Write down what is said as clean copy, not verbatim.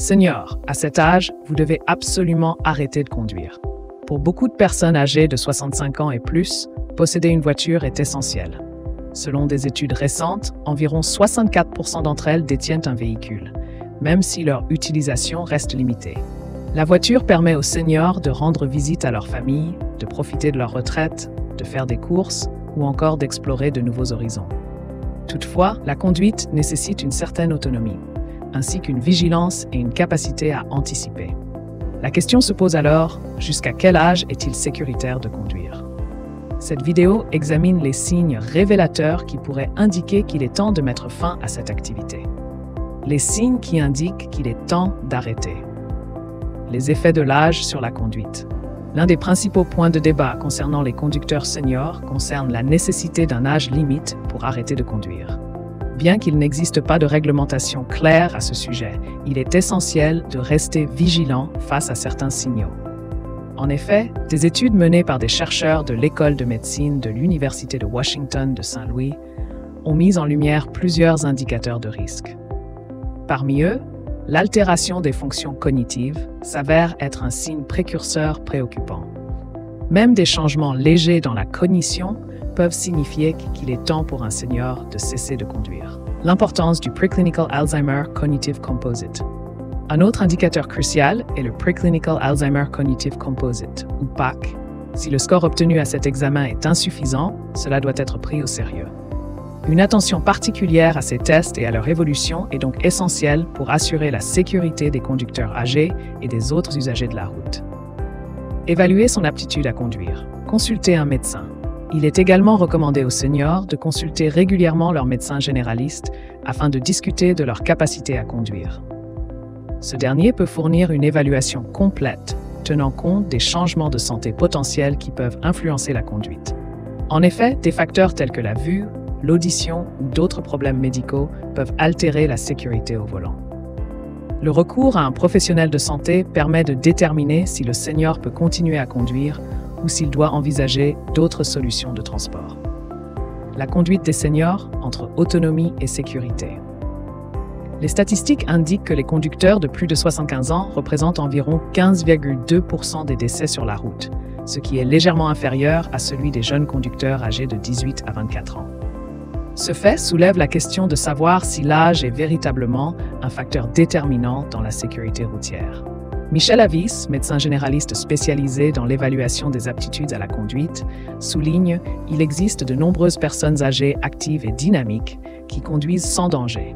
Senior, à cet âge, vous devez absolument arrêter de conduire. Pour beaucoup de personnes âgées de 65 ans et plus, posséder une voiture est essentiel. Selon des études récentes, environ 64% d'entre elles détiennent un véhicule, même si leur utilisation reste limitée. La voiture permet aux seniors de rendre visite à leur famille, de profiter de leur retraite, de faire des courses ou encore d'explorer de nouveaux horizons. Toutefois, la conduite nécessite une certaine autonomie, ainsi qu'une vigilance et une capacité à anticiper. La question se pose alors, jusqu'à quel âge est-il sécuritaire de conduire? Cette vidéo examine les signes révélateurs qui pourraient indiquer qu'il est temps de mettre fin à cette activité. Les signes qui indiquent qu'il est temps d'arrêter. Les effets de l'âge sur la conduite. L'un des principaux points de débat concernant les conducteurs seniors concerne la nécessité d'un âge limite pour arrêter de conduire. Bien qu'il n'existe pas de réglementation claire à ce sujet, il est essentiel de rester vigilant face à certains signaux. En effet, des études menées par des chercheurs de l'École de médecine de l'Université de Washington de Saint-Louis ont mis en lumière plusieurs indicateurs de risque. Parmi eux, l'altération des fonctions cognitives s'avère être un signe précurseur préoccupant. Même des changements légers dans la cognition peuvent signifier qu'il est temps pour un senior de cesser de conduire. L'importance du Preclinical Alzheimer Cognitive Composite. Un autre indicateur crucial est le Preclinical Alzheimer Cognitive Composite, ou PAC. Si le score obtenu à cet examen est insuffisant, cela doit être pris au sérieux. Une attention particulière à ces tests et à leur évolution est donc essentielle pour assurer la sécurité des conducteurs âgés et des autres usagers de la route. Évaluer son aptitude à conduire. Consulter un médecin. Il est également recommandé aux seniors de consulter régulièrement leur médecin généraliste afin de discuter de leur capacité à conduire. Ce dernier peut fournir une évaluation complète, tenant compte des changements de santé potentiels qui peuvent influencer la conduite. En effet, des facteurs tels que la vue, l'audition ou d'autres problèmes médicaux peuvent altérer la sécurité au volant. Le recours à un professionnel de santé permet de déterminer si le senior peut continuer à conduire ou s'il doit envisager d'autres solutions de transport. La conduite des seniors entre autonomie et sécurité. Les statistiques indiquent que les conducteurs de plus de 75 ans représentent environ 15,2% des décès sur la route, ce qui est légèrement inférieur à celui des jeunes conducteurs âgés de 18 à 24 ans. Ce fait soulève la question de savoir si l'âge est véritablement un facteur déterminant dans la sécurité routière. Michel Avis, médecin généraliste spécialisé dans l'évaluation des aptitudes à la conduite, souligne qu'il existe de nombreuses personnes âgées actives et dynamiques qui conduisent sans danger.